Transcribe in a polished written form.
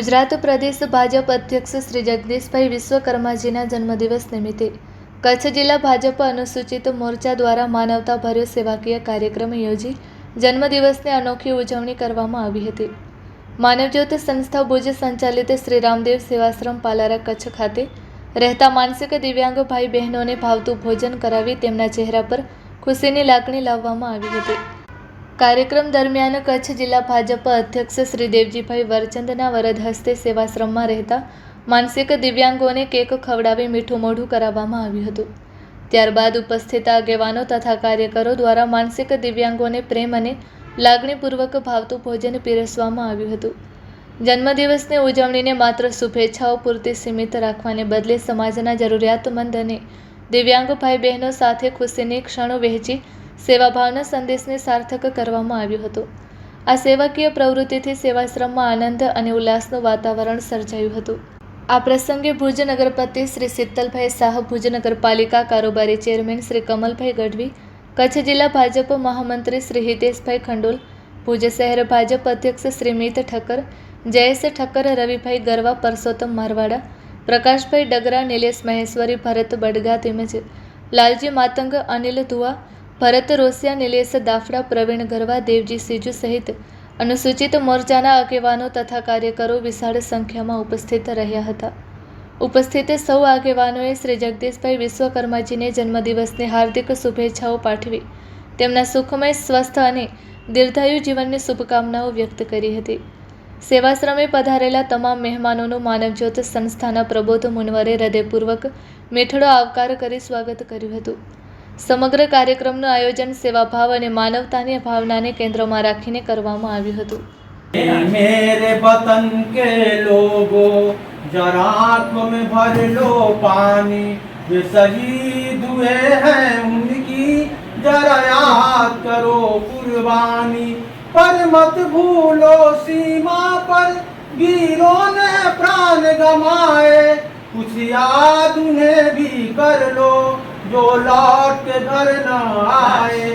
ગુજરાત પ્રદેશ ભાજપ અધ્યક્ષ શ્રી જગદીશભાઈ વિશ્વકર્માજીના જન્મદિવસ નિમિત્તે કચ્છ જિલ્લા ભાજપ અનુસૂચિત મોરચા દ્વારા માનવતાભર્યો સેવાકીય કાર્યક્રમ યોજી જન્મદિવસની અનોખી ઉજવણી કરવામાં આવી હતી. માનવજ્યોત સંસ્થા ભુજ સંચાલિત શ્રી રામદેવ સેવાશ્રમ પાલારા કચ્છ ખાતે રહેતા માનસિક દિવ્યાંગ ભાઈ બહેનોને ભાવતું ભોજન કરાવી તેમના ચહેરા પર ખુશીની લાગણી લાવવામાં આવી હતી. કાર્યક્રમ દરમિયાન કચ્છ જિલ્લા ભાજપ અધ્યક્ષ શ્રી દેવજીભાઈ વરચંદના વરદ હસ્તે સેવાશ્રમમાં રહેતા માનસિક દિવ્યાંગોને કેક ખવડાવી મીઠું મોઢું કરાવવામાં આવ્યું હતું. ત્યારબાદ ઉપસ્થિત આગેવાનો તથા કાર્યકરો દ્વારા માનસિક દિવ્યાંગોને પ્રેમ અને લાગણીપૂર્વક ભાવતું ભોજન પીરસવામાં આવ્યું હતું. જન્મદિવસની ઉજવણીને માત્ર શુભેચ્છાઓ પૂરતી સીમિત રાખવાને બદલે સમાજના જરૂરિયાતમંદ અને દિવ્યાંગ ભાઈ બહેનો સાથે ખુશીની ક્ષણો વહેંચી સેવાભાવના સંદેશને સાર્થક કરવામાં આવ્યો હતો. આ સેવાકીય પ્રવૃત્તિથી સેવાશ્રમમાં આનંદ અને ઉલ્લાસનું વાતાવરણ સર્જાયું હતું. આ પ્રસંગે ભુજ નગરપતિ શ્રી શીતલભાઈ શાહ, ભુજ નગરપાલિકા કારોબારી ચેરમેન શ્રી કમલભાઈ ગઢવી, કચ્છ જિલ્લા ભાજપ મહામંત્રી શ્રી હિતેશભાઈ ખંડોલ, ભુજ શહેર ભાજપ અધ્યક્ષ શ્રી મિત ઠક્કર, જયેશ ઠક્કર, રવિભાઈ ગરવા, પરસોત્તમ મારવાડા, પ્રકાશભાઈ ડગરા, નિલેશ મહેશ્વરી, ભરત બડગા તેમજ લાલજી માતંગ, અનિલ ધુઆ, ભરત રોસિયા, નિલેશ દાફડા, પ્રવીણ ગરવા, દેવજી સીજુ સહિત અનુસૂચિત મોરચાના આગેવાનો તથા કાર્યકરો વિશાળ સંખ્યામાં ઉપસ્થિત રહ્યા હતા. ઉપસ્થિત સૌ આગેવાનોએ શ્રી જગદીશભાઈ વિશ્વકર્માજીને જન્મદિવસની હાર્દિક શુભેચ્છાઓ પાઠવી તેમના સુખમય, સ્વસ્થ અને દીર્ઘાયુ જીવનની શુભકામનાઓ વ્યક્ત કરી હતી. સેવાશ્રમે પધારેલા તમામ મહેમાનોનું માનવજ્યોત સંસ્થાના પ્રબોધ મુનવરે હૃદયપૂર્વક મીઠડો આવકાર કરી સ્વાગત કર્યું હતું. સમગ્ર કાર્યક્રમનું આયોજન સેવાભાવ અને માનવતાની ભાવનાને કેન્દ્રમાં રાખીને કરવામાં આવ્યું હતું. मेरे वतन के लोगों जरा आंख में भर लो पानी, ये शहीद हुए हैं उनकी जरा याद करो कुर्बानी, पर मत भूलो सीमा पर वीरों ने प्राण गमाए, कुछ याद उन्हें भी कर लो जो लौट के घर न आए.